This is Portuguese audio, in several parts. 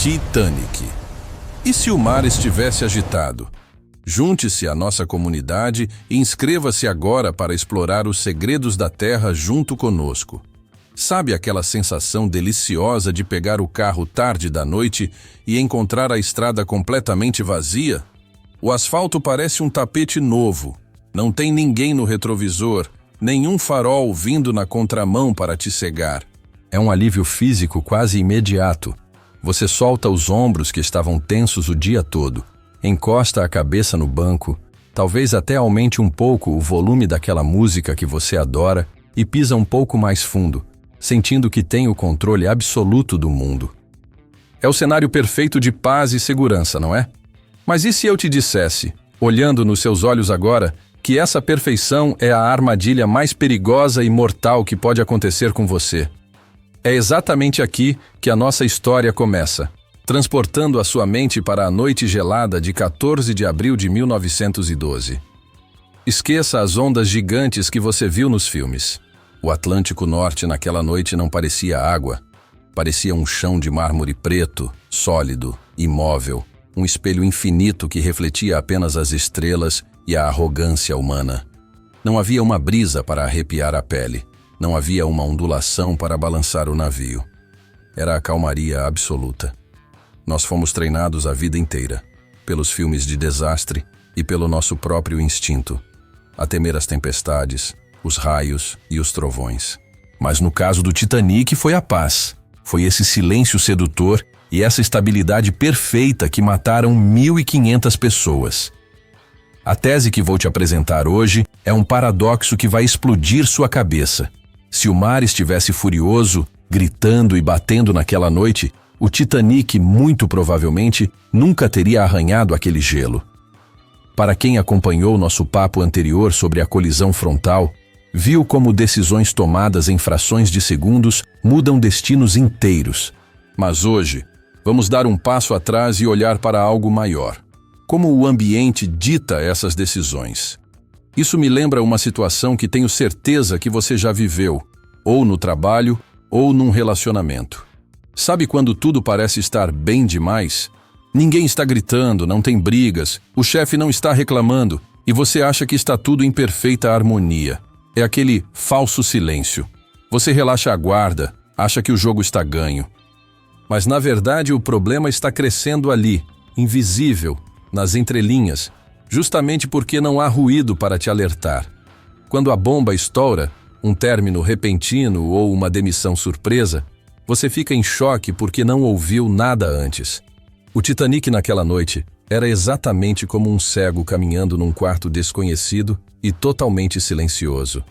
Titanic. E se o mar estivesse agitado? Junte-se à nossa comunidade e inscreva-se agora para explorar os segredos da Terra junto conosco. Sabe aquela sensação deliciosa de pegar o carro tarde da noite e encontrar a estrada completamente vazia? O asfalto parece um tapete novo. Não tem ninguém no retrovisor, nenhum farol vindo na contramão para te cegar. É um alívio físico quase imediato. Você solta os ombros que estavam tensos o dia todo, encosta a cabeça no banco, talvez até aumente um pouco o volume daquela música que você adora e pisa um pouco mais fundo, sentindo que tem o controle absoluto do mundo. É o cenário perfeito de paz e segurança, não é? Mas e se eu te dissesse, olhando nos seus olhos agora, que essa perfeição é a armadilha mais perigosa e mortal que pode acontecer com você? É exatamente aqui que a nossa história começa, transportando a sua mente para a noite gelada de 14 de abril de 1912. Esqueça as ondas gigantes que você viu nos filmes. O Atlântico Norte naquela noite não parecia água. Parecia um chão de mármore preto, sólido, imóvel, um espelho infinito que refletia apenas as estrelas e a arrogância humana. Não havia uma brisa para arrepiar a pele. Não havia uma ondulação para balançar o navio. Era a calmaria absoluta. Nós fomos treinados a vida inteira, pelos filmes de desastre e pelo nosso próprio instinto, a temer as tempestades, os raios e os trovões. Mas no caso do Titanic foi a paz. Foi esse silêncio sedutor e essa estabilidade perfeita que mataram 1.500 pessoas. A tese que vou te apresentar hoje é um paradoxo que vai explodir sua cabeça. Se o mar estivesse furioso, gritando e batendo naquela noite, o Titanic, muito provavelmente, nunca teria arranhado aquele gelo. Para quem acompanhou nosso papo anterior sobre a colisão frontal, viu como decisões tomadas em frações de segundos mudam destinos inteiros. Mas hoje, vamos dar um passo atrás e olhar para algo maior. Como o ambiente dita essas decisões. Isso me lembra uma situação que tenho certeza que você já viveu, ou no trabalho, ou num relacionamento. Sabe quando tudo parece estar bem demais? Ninguém está gritando, não tem brigas, o chefe não está reclamando, e você acha que está tudo em perfeita harmonia. É aquele falso silêncio. Você relaxa a guarda, acha que o jogo está ganho. Mas na verdade o problema está crescendo ali, invisível, nas entrelinhas, justamente porque não há ruído para te alertar. Quando a bomba estoura, um término repentino ou uma demissão surpresa, você fica em choque porque não ouviu nada antes. O Titanic naquela noite era exatamente como um cego caminhando num quarto desconhecido e totalmente silencioso.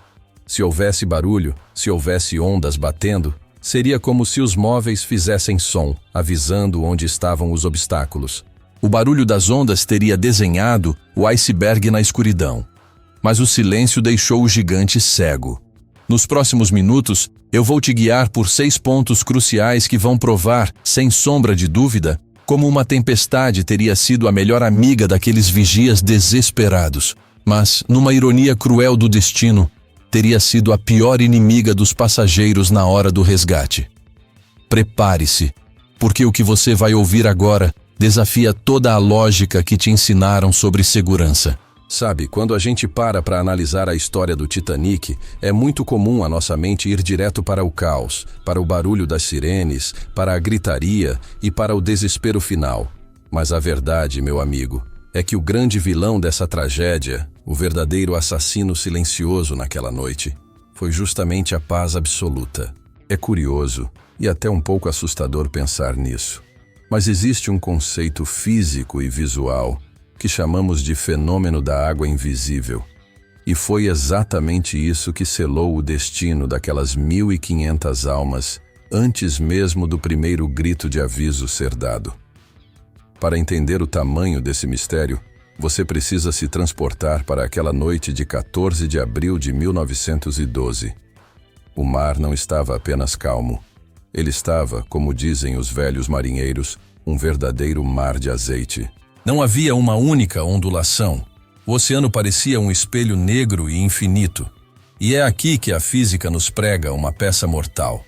Se houvesse barulho, se houvesse ondas batendo, seria como se os móveis fizessem som, avisando onde estavam os obstáculos. O barulho das ondas teria desenhado o iceberg na escuridão. Mas o silêncio deixou o gigante cego. Nos próximos minutos, eu vou te guiar por 6 pontos cruciais que vão provar, sem sombra de dúvida, como uma tempestade teria sido a melhor amiga daqueles vigias desesperados, mas, numa ironia cruel do destino, teria sido a pior inimiga dos passageiros na hora do resgate. Prepare-se, porque o que você vai ouvir agora desafia toda a lógica que te ensinaram sobre segurança. Sabe, quando a gente para analisar a história do Titanic, é muito comum a nossa mente ir direto para o caos, para o barulho das sirenes, para a gritaria e para o desespero final. Mas a verdade, meu amigo, é que o grande vilão dessa tragédia, o verdadeiro assassino silencioso naquela noite, foi justamente a paz absoluta. É curioso e até um pouco assustador pensar nisso. Mas existe um conceito físico e visual que chamamos de fenômeno da água invisível. E foi exatamente isso que selou o destino daquelas 1.500 almas antes mesmo do primeiro grito de aviso ser dado. Para entender o tamanho desse mistério, você precisa se transportar para aquela noite de 14 de abril de 1912. O mar não estava apenas calmo. Ele estava, como dizem os velhos marinheiros, um verdadeiro mar de azeite. Não havia uma única ondulação. O oceano parecia um espelho negro e infinito. E é aqui que a física nos prega uma peça mortal.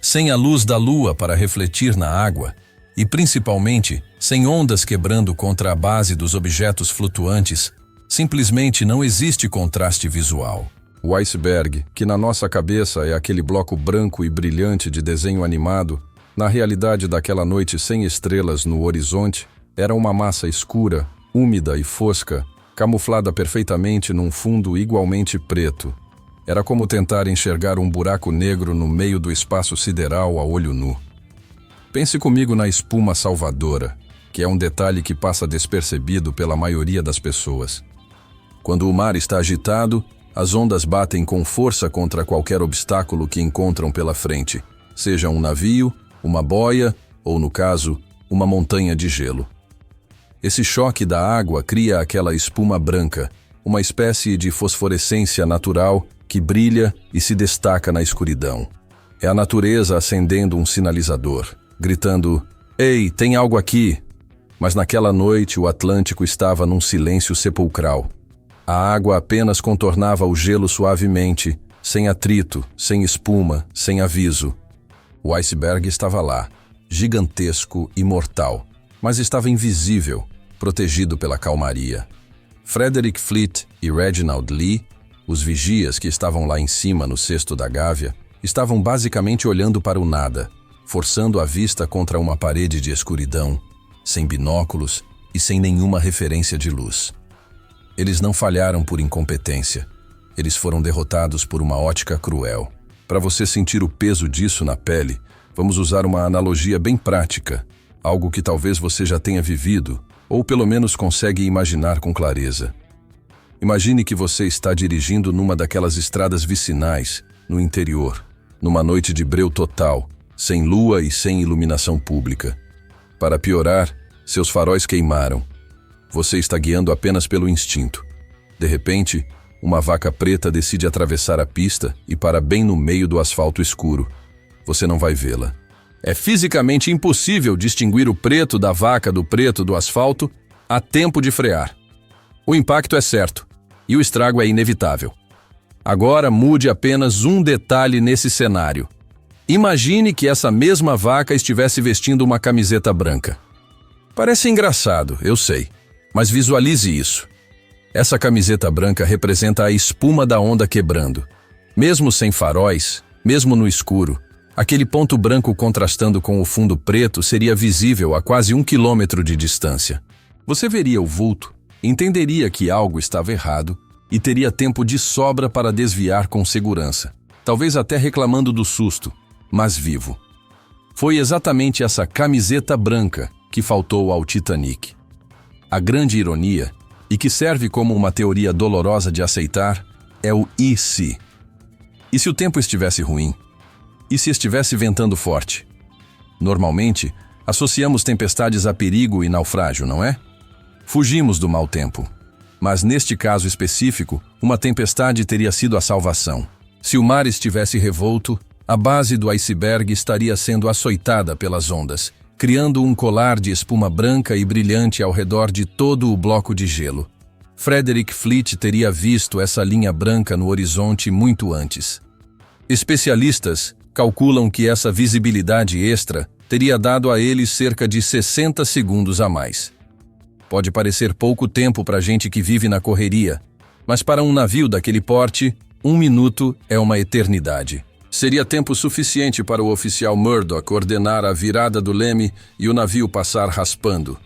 Sem a luz da lua para refletir na água, E principalmente, sem ondas quebrando contra a base dos objetos flutuantes, simplesmente não existe contraste visual. O iceberg, que na nossa cabeça é aquele bloco branco e brilhante de desenho animado, na realidade daquela noite sem estrelas no horizonte, era uma massa escura, úmida e fosca, camuflada perfeitamente num fundo igualmente preto. Era como tentar enxergar um buraco negro no meio do espaço sideral a olho nu. Pense comigo na espuma salvadora, que é um detalhe que passa despercebido pela maioria das pessoas. Quando o mar está agitado, as ondas batem com força contra qualquer obstáculo que encontram pela frente, seja um navio, uma boia ou, no caso, uma montanha de gelo. Esse choque da água cria aquela espuma branca, uma espécie de fosforescência natural que brilha e se destaca na escuridão. É a natureza acendendo um sinalizador, gritando: "Ei, tem algo aqui!" Mas naquela noite o Atlântico estava num silêncio sepulcral. A água apenas contornava o gelo suavemente, sem atrito, sem espuma, sem aviso. O iceberg estava lá, gigantesco e mortal, mas estava invisível, protegido pela calmaria. Frederick Fleet e Reginald Lee, os vigias que estavam lá em cima no cesto da gávea, estavam basicamente olhando para o nada, forçando a vista contra uma parede de escuridão, sem binóculos e sem nenhuma referência de luz. Eles não falharam por incompetência. Eles foram derrotados por uma ótica cruel. Para você sentir o peso disso na pele, vamos usar uma analogia bem prática, algo que talvez você já tenha vivido, ou pelo menos consegue imaginar com clareza. Imagine que você está dirigindo numa daquelas estradas vicinais, no interior, numa noite de breu total, sem lua e sem iluminação pública. Para piorar, seus faróis queimaram. Você está guiando apenas pelo instinto. De repente, uma vaca preta decide atravessar a pista e para bem no meio do asfalto escuro. Você não vai vê-la. É fisicamente impossível distinguir o preto da vaca do preto do asfalto a tempo de frear. O impacto é certo, e o estrago é inevitável. Agora mude apenas um detalhe nesse cenário. Imagine que essa mesma vaca estivesse vestindo uma camiseta branca. Parece engraçado, eu sei, mas visualize isso. Essa camiseta branca representa a espuma da onda quebrando. Mesmo sem faróis, mesmo no escuro, aquele ponto branco contrastando com o fundo preto seria visível a quase 1 quilômetro de distância. Você veria o vulto, entenderia que algo estava errado e teria tempo de sobra para desviar com segurança, talvez até reclamando do susto, mas vivo. Foi exatamente essa camiseta branca que faltou ao Titanic. A grande ironia, e que serve como uma teoria dolorosa de aceitar, é o e se. E se o tempo estivesse ruim? E se estivesse ventando forte? Normalmente, associamos tempestades a perigo e naufrágio, não é? Fugimos do mau tempo. Mas neste caso específico, uma tempestade teria sido a salvação. Se o mar estivesse revolto, a base do iceberg estaria sendo açoitada pelas ondas, criando um colar de espuma branca e brilhante ao redor de todo o bloco de gelo. Frederick Fleet teria visto essa linha branca no horizonte muito antes. Especialistas calculam que essa visibilidade extra teria dado a eles cerca de 60 segundos a mais. Pode parecer pouco tempo para gente que vive na correria, mas para um navio daquele porte, 1 minuto é uma eternidade. Seria tempo suficiente para o oficial Murdoch ordenar a virada do leme e o navio passar raspando,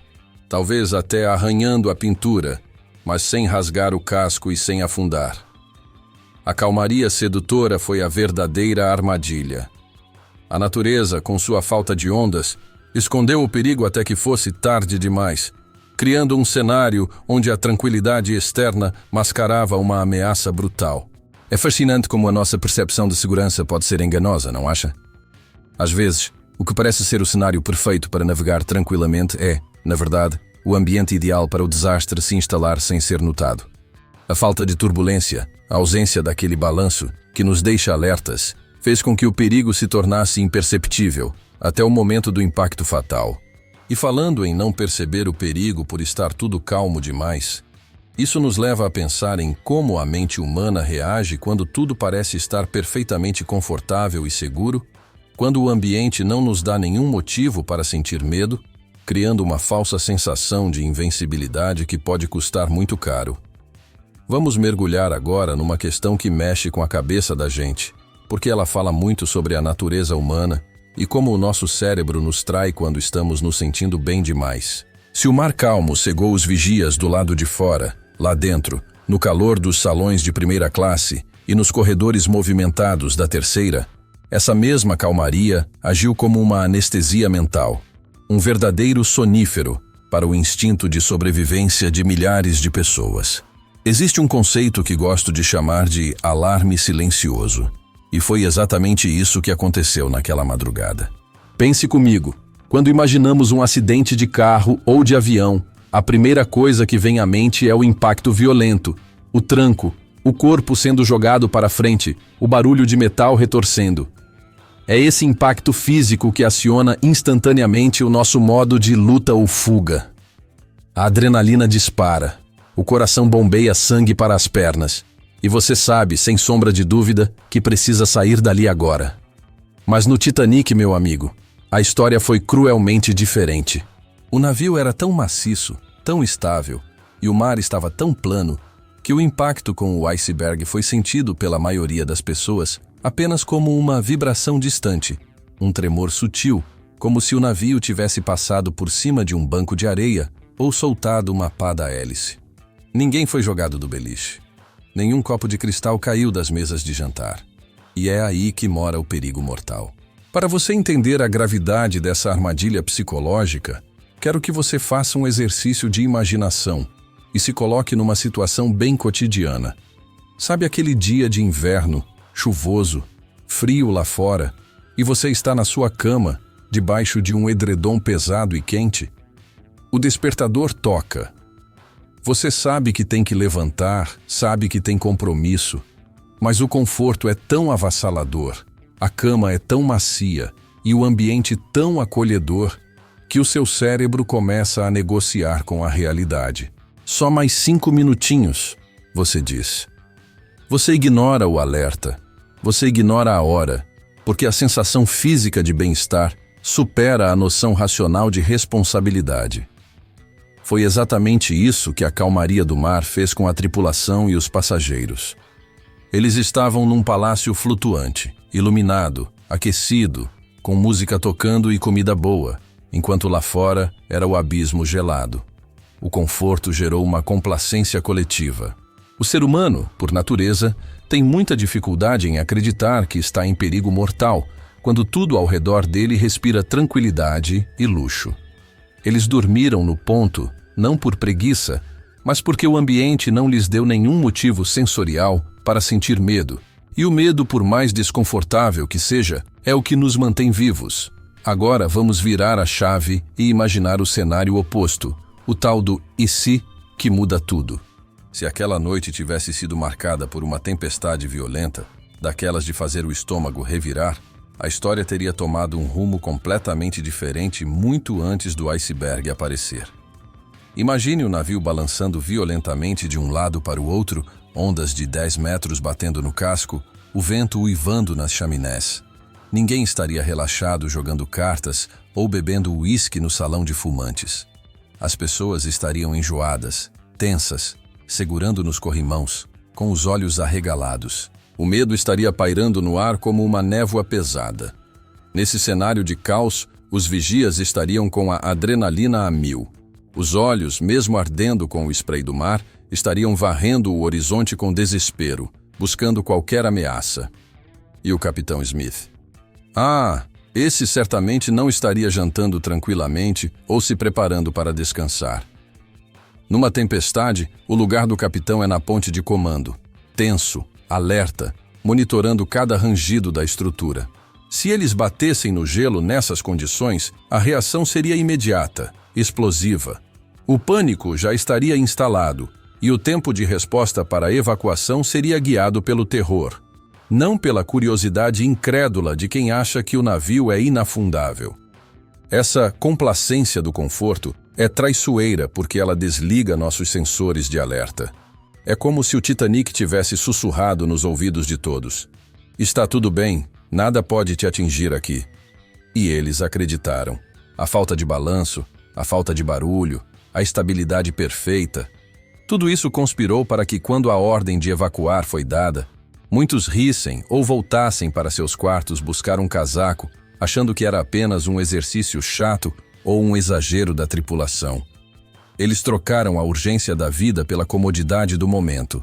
talvez até arranhando a pintura, mas sem rasgar o casco e sem afundar. A calmaria sedutora foi a verdadeira armadilha. A natureza, com sua falta de ondas, escondeu o perigo até que fosse tarde demais, criando um cenário onde a tranquilidade externa mascarava uma ameaça brutal. É fascinante como a nossa percepção de segurança pode ser enganosa, não acha? Às vezes, o que parece ser o cenário perfeito para navegar tranquilamente é, na verdade, o ambiente ideal para o desastre se instalar sem ser notado. A falta de turbulência, a ausência daquele balanço que nos deixa alertas, fez com que o perigo se tornasse imperceptível, até o momento do impacto fatal. E falando em não perceber o perigo por estar tudo calmo demais, isso nos leva a pensar em como a mente humana reage quando tudo parece estar perfeitamente confortável e seguro, Quando o ambiente não nos dá nenhum motivo para sentir medo, criando uma falsa sensação de invencibilidade que pode custar muito caro. Vamos mergulhar agora numa questão que mexe com a cabeça da gente, porque ela fala muito sobre a natureza humana e como o nosso cérebro nos trai quando estamos nos sentindo bem demais. Se o mar calmo cegou os vigias do lado de fora, lá dentro, no calor dos salões de primeira classe e nos corredores movimentados da terceira, essa mesma calmaria agiu como uma anestesia mental, um verdadeiro sonífero para o instinto de sobrevivência de milhares de pessoas. Existe um conceito que gosto de chamar de alarme silencioso, e foi exatamente isso que aconteceu naquela madrugada. Pense comigo, quando imaginamos um acidente de carro ou de avião, a primeira coisa que vem à mente é o impacto violento, o tranco, o corpo sendo jogado para frente, o barulho de metal retorcendo. É esse impacto físico que aciona instantaneamente o nosso modo de luta ou fuga. A adrenalina dispara, o coração bombeia sangue para as pernas, e você sabe, sem sombra de dúvida, que precisa sair dali agora. Mas no Titanic, meu amigo, a história foi cruelmente diferente. O navio era tão maciço, tão estável, e o mar estava tão plano, que o impacto com o iceberg foi sentido pela maioria das pessoas apenas como uma vibração distante, um tremor sutil, como se o navio tivesse passado por cima de um banco de areia ou soltado uma pá da hélice. Ninguém foi jogado do beliche. Nenhum copo de cristal caiu das mesas de jantar. E é aí que mora o perigo mortal. Para você entender a gravidade dessa armadilha psicológica, quero que você faça um exercício de imaginação e se coloque numa situação bem cotidiana. Sabe aquele dia de inverno, chuvoso, frio lá fora, e você está na sua cama, debaixo de um edredom pesado e quente? O despertador toca. Você sabe que tem que levantar, sabe que tem compromisso, mas o conforto é tão avassalador, a cama é tão macia e o ambiente tão acolhedor que o seu cérebro começa a negociar com a realidade. Só mais 5 minutinhos, você diz. Você ignora o alerta, você ignora a hora, porque a sensação física de bem-estar supera a noção racional de responsabilidade. Foi exatamente isso que a calmaria do mar fez com a tripulação e os passageiros. Eles estavam num palácio flutuante, iluminado, aquecido, com música tocando e comida boa, enquanto lá fora era o abismo gelado. O conforto gerou uma complacência coletiva. O ser humano, por natureza, tem muita dificuldade em acreditar que está em perigo mortal, quando tudo ao redor dele respira tranquilidade e luxo. Eles dormiram no ponto, não por preguiça, mas porque o ambiente não lhes deu nenhum motivo sensorial para sentir medo. E o medo, por mais desconfortável que seja, é o que nos mantém vivos. Agora vamos virar a chave e imaginar o cenário oposto, o tal do "e se", que muda tudo. Se aquela noite tivesse sido marcada por uma tempestade violenta, daquelas de fazer o estômago revirar, a história teria tomado um rumo completamente diferente muito antes do iceberg aparecer. Imagine o navio balançando violentamente de um lado para o outro, ondas de 10 metros batendo no casco, o vento uivando nas chaminés. Ninguém estaria relaxado jogando cartas ou bebendo uísque no salão de fumantes. As pessoas estariam enjoadas, tensas, segurando nos corrimãos, com os olhos arregalados. O medo estaria pairando no ar como uma névoa pesada. Nesse cenário de caos, os vigias estariam com a adrenalina a 1000. Os olhos, mesmo ardendo com o spray do mar, estariam varrendo o horizonte com desespero, buscando qualquer ameaça. E o capitão Smith? Esse certamente não estaria jantando tranquilamente ou se preparando para descansar. Numa tempestade, o lugar do capitão é na ponte de comando, tenso, alerta, monitorando cada rangido da estrutura. Se eles batessem no gelo nessas condições, a reação seria imediata, explosiva. O pânico já estaria instalado e o tempo de resposta para a evacuação seria guiado pelo terror, não pela curiosidade incrédula de quem acha que o navio é inafundável. Essa complacência do conforto é traiçoeira porque ela desliga nossos sensores de alerta. É como se o Titanic tivesse sussurrado nos ouvidos de todos. Está tudo bem, Nada pode te atingir aqui. E eles acreditaram. A falta de balanço, a falta de barulho, a estabilidade perfeita. Tudo isso conspirou para que, quando a ordem de evacuar foi dada, muitos rissem ou voltassem para seus quartos buscar um casaco, achando que era apenas um exercício chato ou um exagero da tripulação. Eles trocaram a urgência da vida pela comodidade do momento.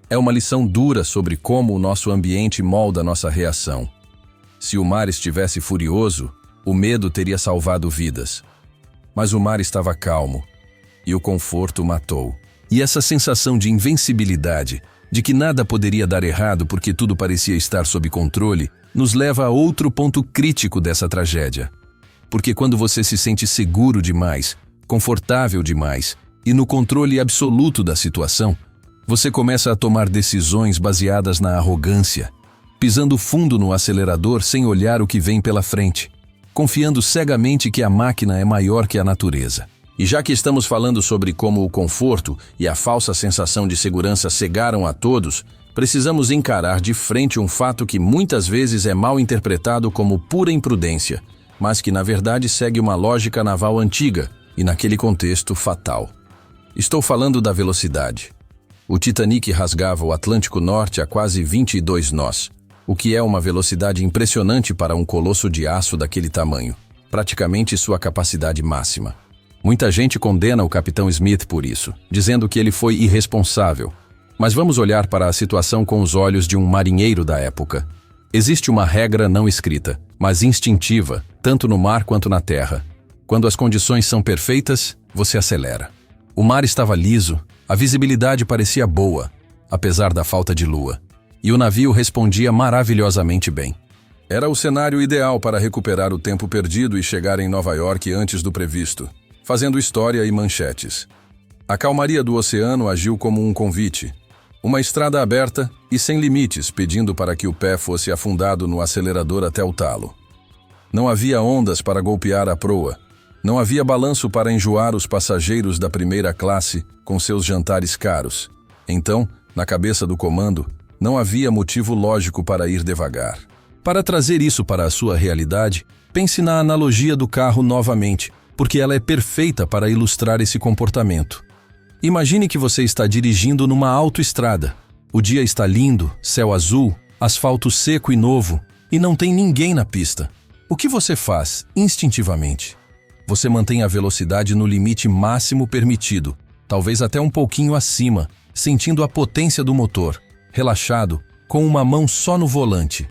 É uma lição dura sobre como o nosso ambiente molda nossa reação. Se o mar estivesse furioso, o medo teria salvado vidas. Mas o mar estava calmo, e o conforto matou. E essa sensação de invencibilidade, de que nada poderia dar errado porque tudo parecia estar sob controle, nos leva a outro ponto crítico dessa tragédia. Porque quando você se sente seguro demais, confortável demais e no controle absoluto da situação, você começa a tomar decisões baseadas na arrogância, pisando fundo no acelerador sem olhar o que vem pela frente, confiando cegamente que a máquina é maior que a natureza. E já que estamos falando sobre como o conforto e a falsa sensação de segurança cegaram a todos, precisamos encarar de frente um fato que muitas vezes é mal interpretado como pura imprudência, mas que na verdade segue uma lógica naval antiga e naquele contexto fatal. Estou falando da velocidade. O Titanic rasgava o Atlântico Norte a quase 22 nós, o que é uma velocidade impressionante para um colosso de aço daquele tamanho, praticamente sua capacidade máxima. Muita gente condena o capitão Smith por isso, dizendo que ele foi irresponsável. Mas vamos olhar para a situação com os olhos de um marinheiro da época. Existe uma regra não escrita, mas instintiva, tanto no mar quanto na terra. Quando as condições são perfeitas, você acelera. O mar estava liso, a visibilidade parecia boa, apesar da falta de lua. E o navio respondia maravilhosamente bem. Era o cenário ideal para recuperar o tempo perdido e chegar em Nova York antes do previsto, fazendo história e manchetes. A calmaria do oceano agiu como um convite. Uma estrada aberta e sem limites, pedindo para que o pé fosse afundado no acelerador até o talo. Não havia ondas para golpear a proa. Não havia balanço para enjoar os passageiros da primeira classe com seus jantares caros. Então, na cabeça do comando, não havia motivo lógico para ir devagar. Para trazer isso para a sua realidade, pense na analogia do carro novamente, porque ela é perfeita para ilustrar esse comportamento. Imagine que você está dirigindo numa autoestrada. O dia está lindo, céu azul, asfalto seco e novo, e não tem ninguém na pista. O que você faz, instintivamente? Você mantém a velocidade no limite máximo permitido, talvez até um pouquinho acima, sentindo a potência do motor, relaxado, com uma mão só no volante.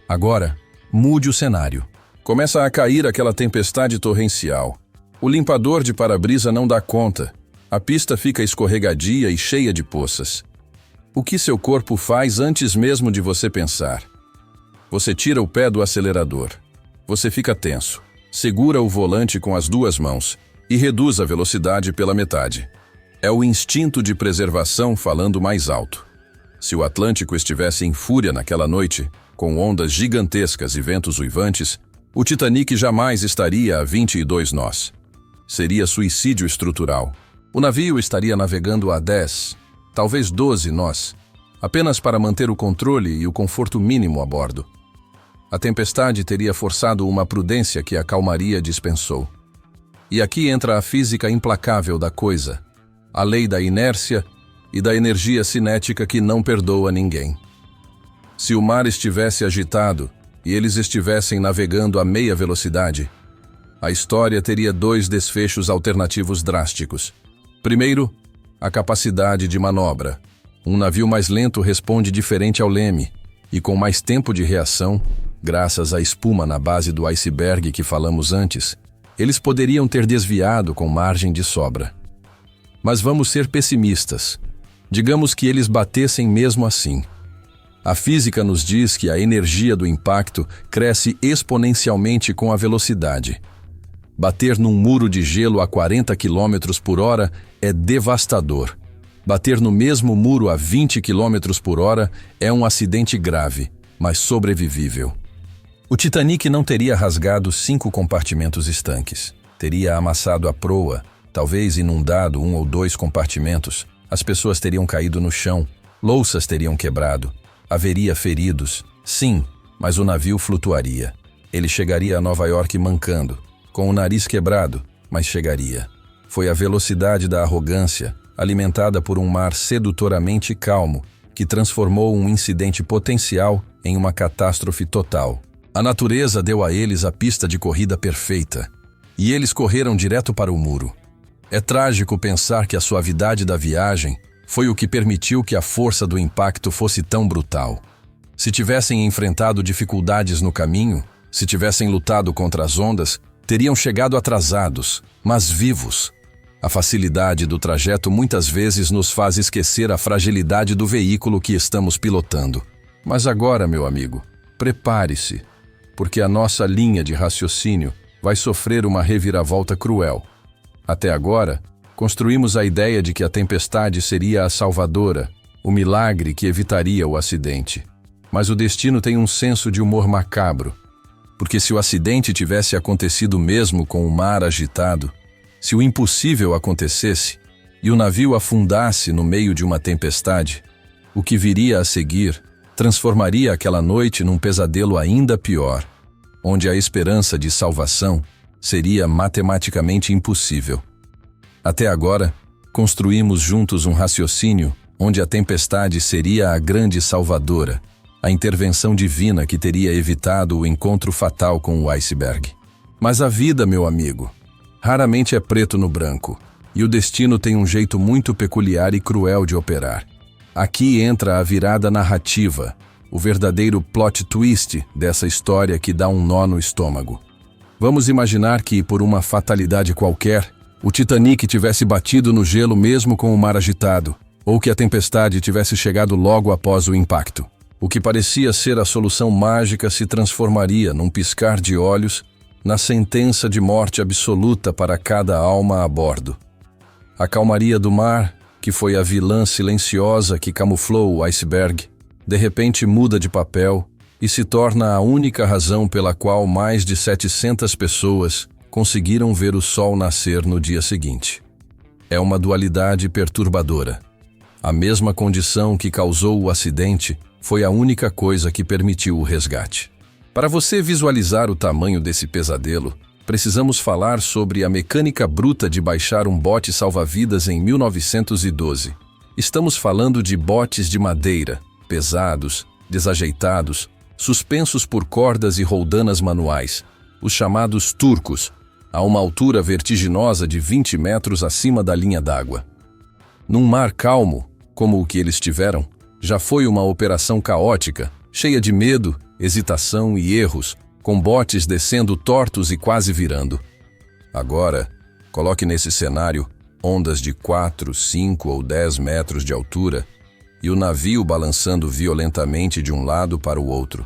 Agora, mude o cenário. Começa a cair aquela tempestade torrencial. O limpador de para-brisa não dá conta. A pista fica escorregadia e cheia de poças. O que seu corpo faz antes mesmo de você pensar? Você tira o pé do acelerador. Você fica tenso, segura o volante com as duas mãos e reduz a velocidade pela metade. É o instinto de preservação falando mais alto. Se o Atlântico estivesse em fúria naquela noite, com ondas gigantescas e ventos uivantes, o Titanic jamais estaria a 22 nós. Seria suicídio estrutural. O navio estaria navegando a 10, talvez 12 nós, apenas para manter o controle e o conforto mínimo a bordo. A tempestade teria forçado uma prudência que a calmaria dispensou. E aqui entra a física implacável da coisa, a lei da inércia e da energia cinética que não perdoa ninguém. Se o mar estivesse agitado e eles estivessem navegando a meia velocidade, a história teria dois desfechos alternativos drásticos. Primeiro, a capacidade de manobra. Um navio mais lento responde diferente ao leme e com mais tempo de reação, graças à espuma na base do iceberg que falamos antes, eles poderiam ter desviado com margem de sobra. Mas vamos ser pessimistas. Digamos que eles batessem mesmo assim. A física nos diz que a energia do impacto cresce exponencialmente com a velocidade. Bater num muro de gelo a 40 km por hora é devastador. Bater no mesmo muro a 20 km por hora é um acidente grave, mas sobrevivível. O Titanic não teria rasgado 5 compartimentos estanques. Teria amassado a proa, talvez inundado 1 ou 2 compartimentos. As pessoas teriam caído no chão, louças teriam quebrado, haveria feridos. Sim, Mas o navio flutuaria. Ele chegaria a Nova York mancando, com o nariz quebrado, mas chegaria. Foi a velocidade da arrogância, alimentada por um mar sedutoramente calmo, que transformou um incidente potencial em uma catástrofe total. A natureza deu a eles a pista de corrida perfeita, e eles correram direto para o muro. É trágico pensar que a suavidade da viagem foi o que permitiu que a força do impacto fosse tão brutal. Se tivessem enfrentado dificuldades no caminho, se tivessem lutado contra as ondas, teriam chegado atrasados, mas vivos. A facilidade do trajeto muitas vezes nos faz esquecer a fragilidade do veículo que estamos pilotando. Mas agora, meu amigo, prepare-se, porque a nossa linha de raciocínio vai sofrer uma reviravolta cruel. Até agora, construímos a ideia de que a tempestade seria a salvadora, o milagre que evitaria o acidente. Mas o destino tem um senso de humor macabro, porque se o acidente tivesse acontecido mesmo com o mar agitado, se o impossível acontecesse e o navio afundasse no meio de uma tempestade, o que viria a seguir transformaria aquela noite num pesadelo ainda pior, onde a esperança de salvação seria matematicamente impossível. Até agora, construímos juntos um raciocínio onde a tempestade seria a grande salvadora, a intervenção divina que teria evitado o encontro fatal com o iceberg. Mas a vida, meu amigo, raramente é preto no branco, e o destino tem um jeito muito peculiar e cruel de operar. Aqui entra a virada narrativa, o verdadeiro plot twist dessa história que dá um nó no estômago. Vamos imaginar que, por uma fatalidade qualquer, o Titanic tivesse batido no gelo mesmo com o mar agitado, ou que a tempestade tivesse chegado logo após o impacto. O que parecia ser a solução mágica se transformaria, num piscar de olhos, na sentença de morte absoluta para cada alma a bordo. A calmaria do mar, que foi a vilã silenciosa que camuflou o iceberg, de repente muda de papel e se torna a única razão pela qual mais de 700 pessoas conseguiram ver o sol nascer no dia seguinte. É uma dualidade perturbadora. A mesma condição que causou o acidente foi a única coisa que permitiu o resgate. Para você visualizar o tamanho desse pesadelo, precisamos falar sobre a mecânica bruta de baixar um bote salva-vidas em 1912. Estamos falando de botes de madeira, pesados, desajeitados, suspensos por cordas e roldanas manuais, os chamados turcos, a uma altura vertiginosa de 20 metros acima da linha d'água. Num mar calmo, como o que eles tiveram, já foi uma operação caótica, cheia de medo, hesitação e erros, com botes descendo tortos e quase virando. Agora, coloque nesse cenário ondas de 4, 5 ou 10 metros de altura e o navio balançando violentamente de um lado para o outro.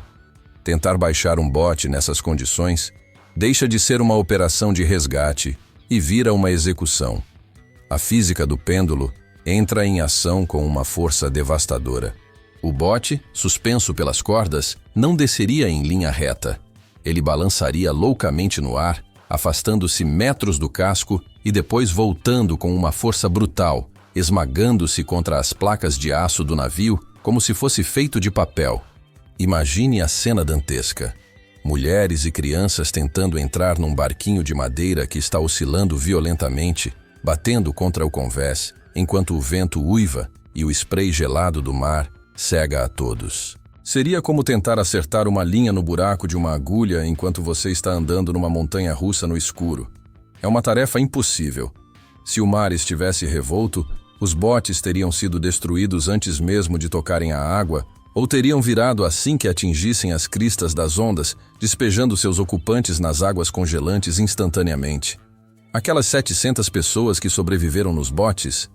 Tentar baixar um bote nessas condições deixa de ser uma operação de resgate e vira uma execução. A física do pêndulo entra em ação com uma força devastadora. O bote, suspenso pelas cordas, não desceria em linha reta. Ele balançaria loucamente no ar, afastando-se metros do casco e depois voltando com uma força brutal, esmagando-se contra as placas de aço do navio como se fosse feito de papel. Imagine a cena dantesca. Mulheres e crianças tentando entrar num barquinho de madeira que está oscilando violentamente, batendo contra o convés, enquanto o vento uiva e o spray gelado do mar cega a todos. Seria como tentar acertar uma linha no buraco de uma agulha enquanto você está andando numa montanha russa no escuro. É uma tarefa impossível. Se o mar estivesse revolto, os botes teriam sido destruídos antes mesmo de tocarem a água, ou teriam virado assim que atingissem as cristas das ondas, despejando seus ocupantes nas águas congelantes instantaneamente. Aquelas 700 pessoas que sobreviveram nos botes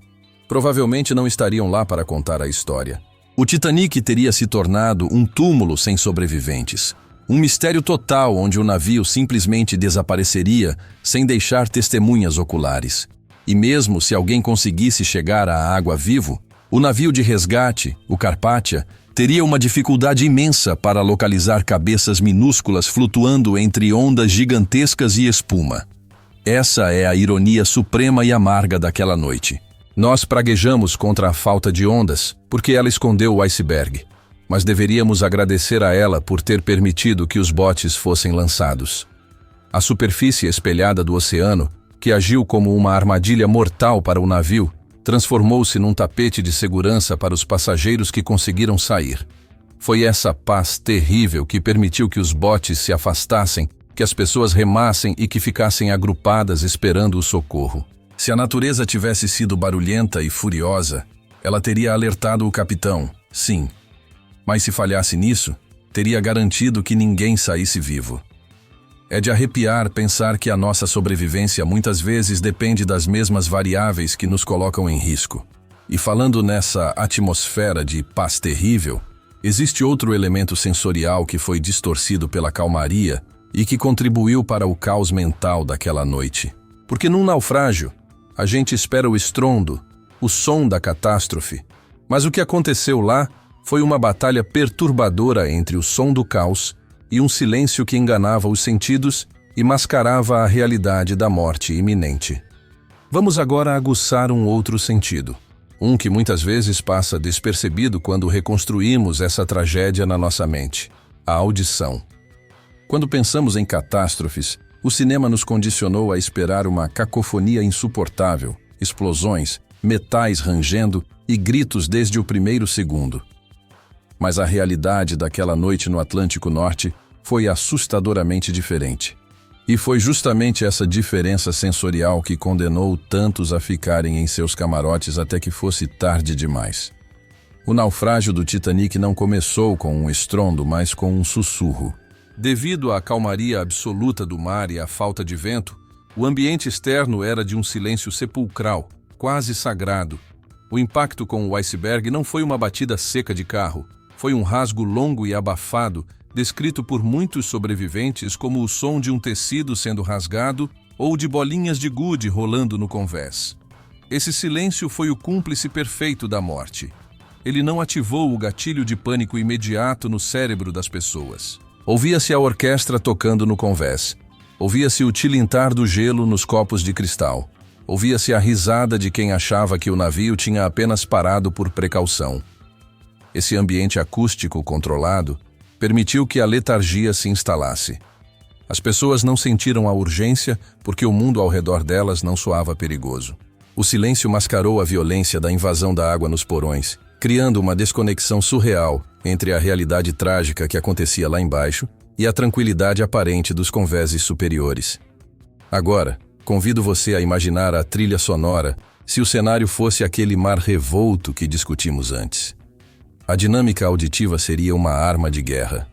provavelmente não estariam lá para contar a história. O Titanic teria se tornado um túmulo sem sobreviventes. Um mistério total onde o navio simplesmente desapareceria sem deixar testemunhas oculares. E mesmo se alguém conseguisse chegar à água vivo, o navio de resgate, o Carpathia, teria uma dificuldade imensa para localizar cabeças minúsculas flutuando entre ondas gigantescas e espuma. Essa é a ironia suprema e amarga daquela noite. Nós praguejamos contra a falta de ondas porque ela escondeu o iceberg. mas deveríamos agradecer a ela por ter permitido que os botes fossem lançados. A superfície espelhada do oceano, que agiu como uma armadilha mortal para o navio, transformou-se num tapete de segurança para os passageiros que conseguiram sair. Foi essa paz terrível que permitiu que os botes se afastassem, que as pessoas remassem e que ficassem agrupadas esperando o socorro. Se a natureza tivesse sido barulhenta e furiosa, ela teria alertado o capitão, sim. Mas se falhasse nisso, teria garantido que ninguém saísse vivo. É de arrepiar pensar que a nossa sobrevivência muitas vezes depende das mesmas variáveis que nos colocam em risco. E falando nessa atmosfera de paz terrível, existe outro elemento sensorial que foi distorcido pela calmaria e que contribuiu para o caos mental daquela noite. Porque num naufrágio, a gente espera o estrondo, o som da catástrofe. Mas o que aconteceu lá foi uma batalha perturbadora entre o som do caos e um silêncio que enganava os sentidos e mascarava a realidade da morte iminente. Vamos agora aguçar um outro sentido, um que muitas vezes passa despercebido quando reconstruímos essa tragédia na nossa mente: a audição. Quando pensamos em catástrofes, o cinema nos condicionou a esperar uma cacofonia insuportável, explosões, metais rangendo e gritos desde o primeiro segundo. Mas a realidade daquela noite no Atlântico Norte foi assustadoramente diferente. E foi justamente essa diferença sensorial que condenou tantos a ficarem em seus camarotes até que fosse tarde demais. O naufrágio do Titanic não começou com um estrondo, mas com um sussurro. Devido à calmaria absoluta do mar e à falta de vento, o ambiente externo era de um silêncio sepulcral, quase sagrado. O impacto com o iceberg não foi uma batida seca de carro, foi um rasgo longo e abafado, descrito por muitos sobreviventes como o som de um tecido sendo rasgado ou de bolinhas de gude rolando no convés. Esse silêncio foi o cúmplice perfeito da morte. Ele não ativou o gatilho de pânico imediato no cérebro das pessoas. Ouvia-se a orquestra tocando no convés. Ouvia-se o tilintar do gelo nos copos de cristal. Ouvia-se a risada de quem achava que o navio tinha apenas parado por precaução. Esse ambiente acústico controlado permitiu que a letargia se instalasse. As pessoas não sentiram a urgência porque o mundo ao redor delas não soava perigoso. O silêncio mascarou a violência da invasão da água nos porões, criando uma desconexão surreal entre a realidade trágica que acontecia lá embaixo e a tranquilidade aparente dos convéses superiores. Agora, convido você a imaginar a trilha sonora se o cenário fosse aquele mar revolto que discutimos antes. A dinâmica auditiva seria uma arma de guerra.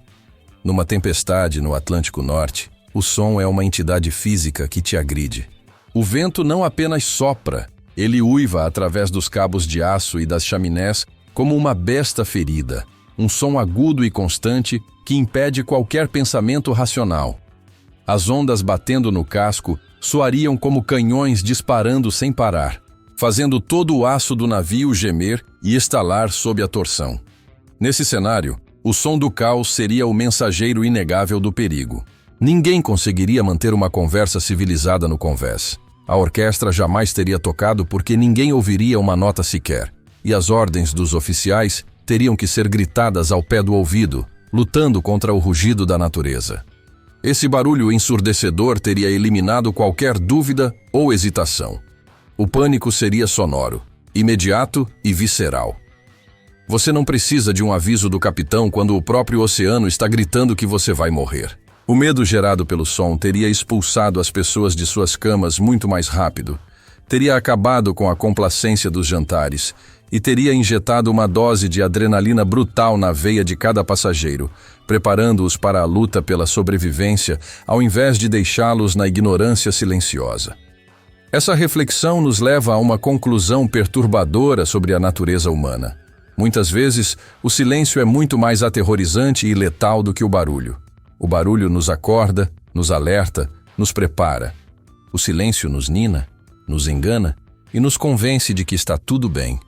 Numa tempestade no Atlântico Norte, o som é uma entidade física que te agride. O vento não apenas sopra, ele uiva através dos cabos de aço e das chaminés como uma besta ferida, um som agudo e constante que impede qualquer pensamento racional. As ondas batendo no casco soariam como canhões disparando sem parar, fazendo todo o aço do navio gemer e estalar sob a torção. Nesse cenário, o som do caos seria o mensageiro inegável do perigo. Ninguém conseguiria manter uma conversa civilizada no convés. A orquestra jamais teria tocado porque ninguém ouviria uma nota sequer, e as ordens dos oficiais teriam que ser gritadas ao pé do ouvido, lutando contra o rugido da natureza. Esse barulho ensurdecedor teria eliminado qualquer dúvida ou hesitação. O pânico seria sonoro, imediato e visceral. Você não precisa de um aviso do capitão quando o próprio oceano está gritando que você vai morrer. O medo gerado pelo som teria expulsado as pessoas de suas camas muito mais rápido, teria acabado com a complacência dos jantares e teria injetado uma dose de adrenalina brutal na veia de cada passageiro, preparando-os para a luta pela sobrevivência ao invés de deixá-los na ignorância silenciosa. Essa reflexão nos leva a uma conclusão perturbadora sobre a natureza humana. Muitas vezes, o silêncio é muito mais aterrorizante e letal do que o barulho. O barulho nos acorda, nos alerta, nos prepara. O silêncio nos nina, nos engana e nos convence de que está tudo bem,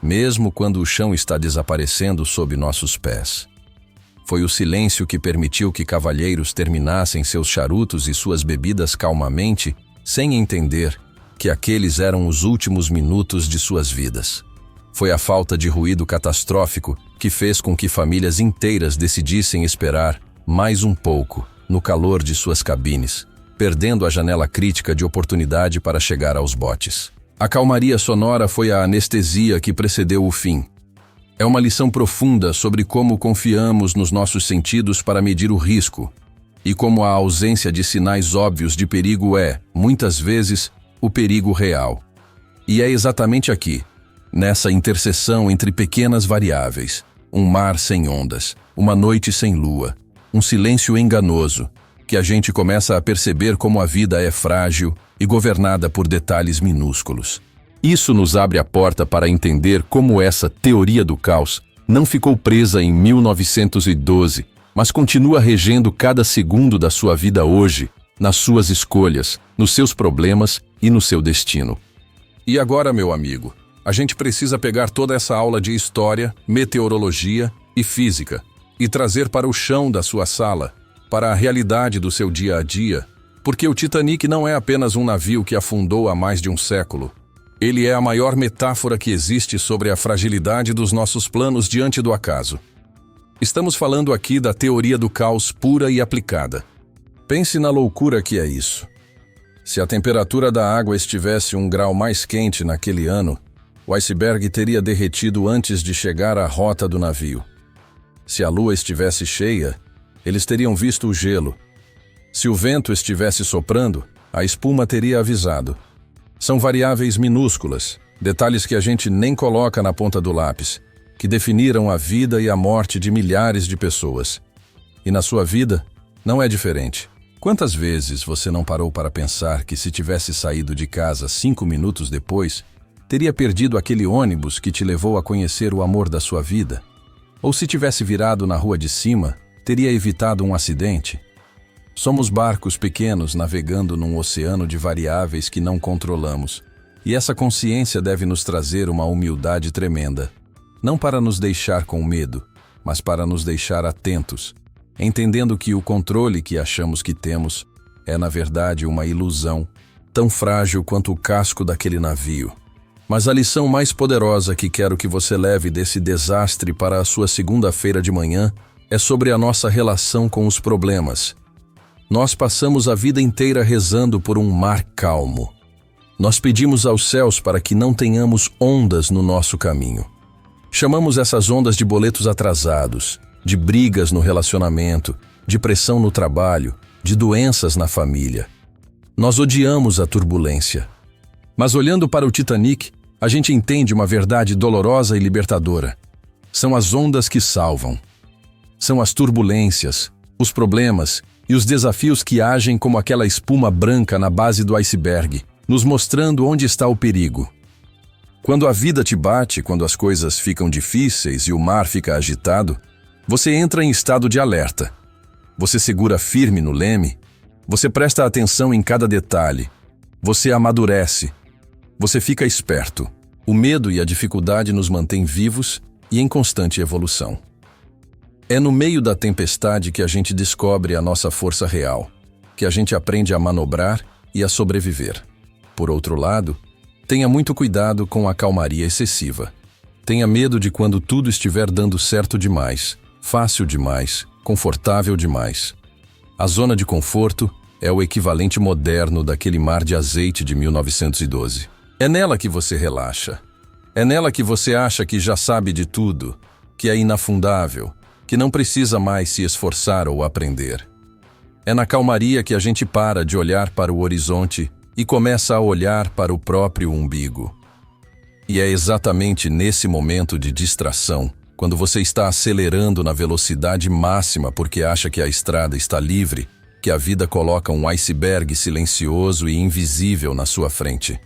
mesmo quando o chão está desaparecendo sob nossos pés. Foi o silêncio que permitiu que cavalheiros terminassem seus charutos e suas bebidas calmamente, sem entender que aqueles eram os últimos minutos de suas vidas. Foi a falta de ruído catastrófico que fez com que famílias inteiras decidissem esperar mais um pouco no calor de suas cabines, perdendo a janela crítica de oportunidade para chegar aos botes. A calmaria sonora foi a anestesia que precedeu o fim. É uma lição profunda sobre como confiamos nos nossos sentidos para medir o risco e como a ausência de sinais óbvios de perigo é, muitas vezes, o perigo real. E é exatamente aqui, nessa interseção entre pequenas variáveis, um mar sem ondas, uma noite sem lua, um silêncio enganoso, que a gente começa a perceber como a vida é frágil e governada por detalhes minúsculos. Isso nos abre a porta para entender como essa teoria do caos não ficou presa em 1912, mas continua regendo cada segundo da sua vida hoje, nas suas escolhas, nos seus problemas e no seu destino. E agora, meu amigo, a gente precisa pegar toda essa aula de história, meteorologia e física e trazer para o chão da sua sala, para a realidade do seu dia a dia, porque o Titanic não é apenas um navio que afundou há mais de um século. Ele é a maior metáfora que existe sobre a fragilidade dos nossos planos diante do acaso. Estamos falando aqui da teoria do caos pura e aplicada. Pense na loucura que é isso. Se a temperatura da água estivesse 1 grau mais quente naquele ano, o iceberg teria derretido antes de chegar à rota do navio. Se a lua estivesse cheia, eles teriam visto o gelo. Se o vento estivesse soprando, a espuma teria avisado. São variáveis minúsculas, detalhes que a gente nem coloca na ponta do lápis, que definiram a vida e a morte de milhares de pessoas. E na sua vida, não é diferente. Quantas vezes você não parou para pensar que se tivesse saído de casa 5 minutos depois, teria perdido aquele ônibus que te levou a conhecer o amor da sua vida? Ou se tivesse virado na rua de cima, teria evitado um acidente? Somos barcos pequenos navegando num oceano de variáveis que não controlamos. E essa consciência deve nos trazer uma humildade tremenda. Não para nos deixar com medo, mas para nos deixar atentos, entendendo que o controle que achamos que temos é, na verdade, uma ilusão, tão frágil quanto o casco daquele navio. Mas a lição mais poderosa que quero que você leve desse desastre para a sua segunda-feira de manhã é sobre a nossa relação com os problemas. Nós passamos a vida inteira rezando por um mar calmo. Nós pedimos aos céus para que não tenhamos ondas no nosso caminho. Chamamos essas ondas de boletos atrasados, de brigas no relacionamento, de pressão no trabalho, de doenças na família. Nós odiamos a turbulência. Mas olhando para o Titanic, a gente entende uma verdade dolorosa e libertadora. São as ondas que salvam. São as turbulências, os problemas e os desafios que agem como aquela espuma branca na base do iceberg, nos mostrando onde está o perigo. Quando a vida te bate, quando as coisas ficam difíceis e o mar fica agitado, você entra em estado de alerta. Você segura firme no leme, você presta atenção em cada detalhe, você amadurece, você fica esperto. O medo e a dificuldade nos mantêm vivos e em constante evolução. É no meio da tempestade que a gente descobre a nossa força real, que a gente aprende a manobrar e a sobreviver. Por outro lado, tenha muito cuidado com a calmaria excessiva. Tenha medo de quando tudo estiver dando certo demais, fácil demais, confortável demais. A zona de conforto é o equivalente moderno daquele mar de azeite de 1912. É nela que você relaxa. É nela que você acha que já sabe de tudo, que é inafundável, que não precisa mais se esforçar ou aprender. É na calmaria que a gente para de olhar para o horizonte e começa a olhar para o próprio umbigo. E é exatamente nesse momento de distração, quando você está acelerando na velocidade máxima porque acha que a estrada está livre, que a vida coloca um iceberg silencioso e invisível na sua frente.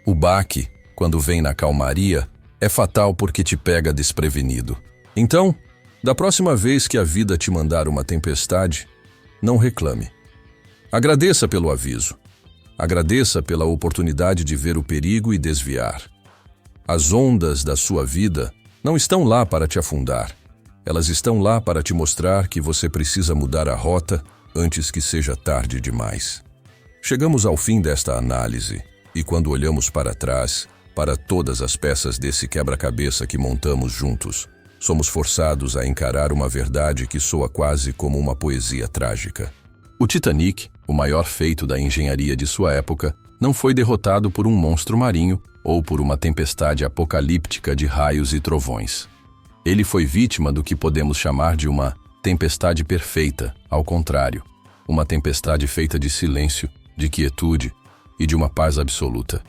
O baque, quando vem na calmaria, é fatal porque te pega desprevenido. Então, da próxima vez que a vida te mandar uma tempestade, não reclame. Agradeça pelo aviso. Agradeça pela oportunidade de ver o perigo e desviar. As ondas da sua vida não estão lá para te afundar. Elas estão lá para te mostrar que você precisa mudar a rota antes que seja tarde demais. Chegamos ao fim desta análise e quando olhamos para trás, para todas as peças desse quebra-cabeça que montamos juntos, somos forçados a encarar uma verdade que soa quase como uma poesia trágica. O Titanic, o maior feito da engenharia de sua época, não foi derrotado por um monstro marinho ou por uma tempestade apocalíptica de raios e trovões. Ele foi vítima do que podemos chamar de uma tempestade perfeita, ao contrário, uma tempestade feita de silêncio, de quietude e de uma paz absoluta.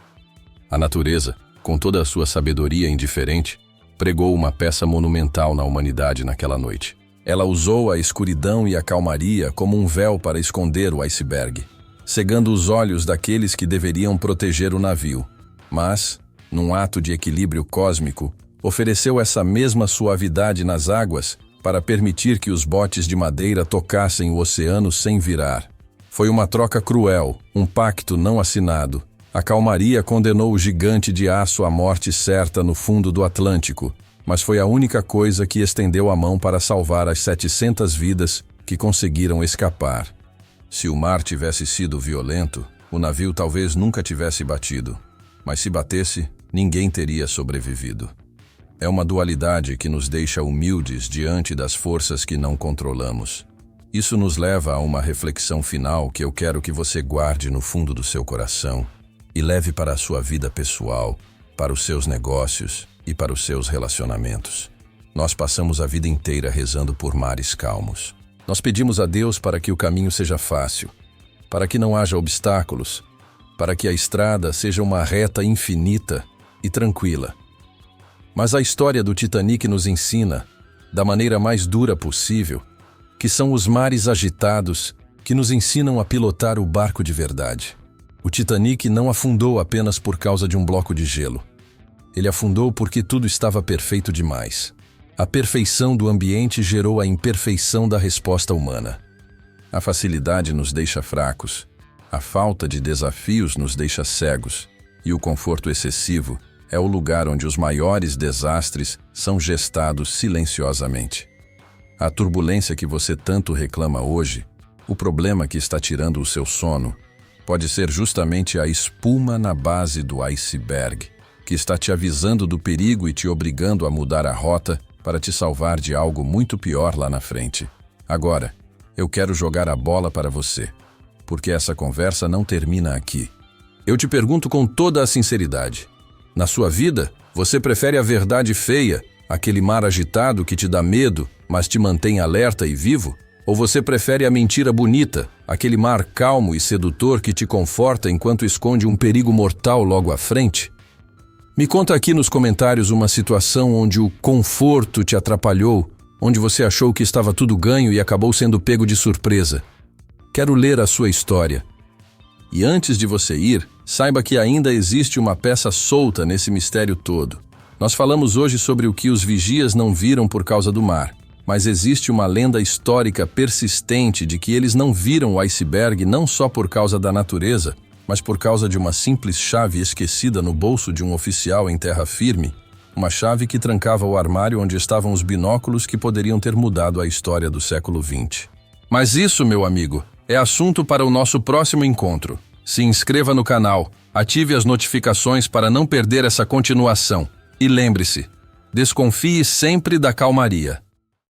A natureza, com toda a sua sabedoria indiferente, pregou uma peça monumental na humanidade naquela noite. Ela usou a escuridão e a calmaria como um véu para esconder o iceberg, cegando os olhos daqueles que deveriam proteger o navio. Mas, num ato de equilíbrio cósmico, ofereceu essa mesma suavidade nas águas para permitir que os botes de madeira tocassem o oceano sem virar. Foi uma troca cruel, um pacto não assinado. A calmaria condenou o gigante de aço à morte certa no fundo do Atlântico, mas foi a única coisa que estendeu a mão para salvar as 700 vidas que conseguiram escapar. Se o mar tivesse sido violento, o navio talvez nunca tivesse batido, mas se batesse, ninguém teria sobrevivido. É uma dualidade que nos deixa humildes diante das forças que não controlamos. Isso nos leva a uma reflexão final que eu quero que você guarde no fundo do seu coração e leve para a sua vida pessoal, para os seus negócios e para os seus relacionamentos. Nós passamos a vida inteira rezando por mares calmos. Nós pedimos a Deus para que o caminho seja fácil, para que não haja obstáculos, para que a estrada seja uma reta infinita e tranquila. Mas a história do Titanic nos ensina, da maneira mais dura possível, que são os mares agitados que nos ensinam a pilotar o barco de verdade. O Titanic não afundou apenas por causa de um bloco de gelo. Ele afundou porque tudo estava perfeito demais. A perfeição do ambiente gerou a imperfeição da resposta humana. A facilidade nos deixa fracos, a falta de desafios nos deixa cegos, e o conforto excessivo é o lugar onde os maiores desastres são gestados silenciosamente. A turbulência que você tanto reclama hoje, o problema que está tirando o seu sono, pode ser justamente a espuma na base do iceberg, que está te avisando do perigo e te obrigando a mudar a rota para te salvar de algo muito pior lá na frente. Agora, eu quero jogar a bola para você, porque essa conversa não termina aqui. Eu te pergunto com toda a sinceridade: na sua vida, você prefere a verdade feia, aquele mar agitado que te dá medo, mas te mantém alerta e vivo? Ou você prefere a mentira bonita, aquele mar calmo e sedutor que te conforta enquanto esconde um perigo mortal logo à frente? Me conta aqui nos comentários uma situação onde o conforto te atrapalhou, onde você achou que estava tudo ganho e acabou sendo pego de surpresa. Quero ler a sua história. E antes de você ir, saiba que ainda existe uma peça solta nesse mistério todo. Nós falamos hoje sobre o que os vigias não viram por causa do mar, mas existe uma lenda histórica persistente de que eles não viram o iceberg não só por causa da natureza, mas por causa de uma simples chave esquecida no bolso de um oficial em terra firme, uma chave que trancava o armário onde estavam os binóculos que poderiam ter mudado a história do século XX. Mas isso, meu amigo, é assunto para o nosso próximo encontro. Se inscreva no canal, ative as notificações para não perder essa continuação. E lembre-se, desconfie sempre da calmaria.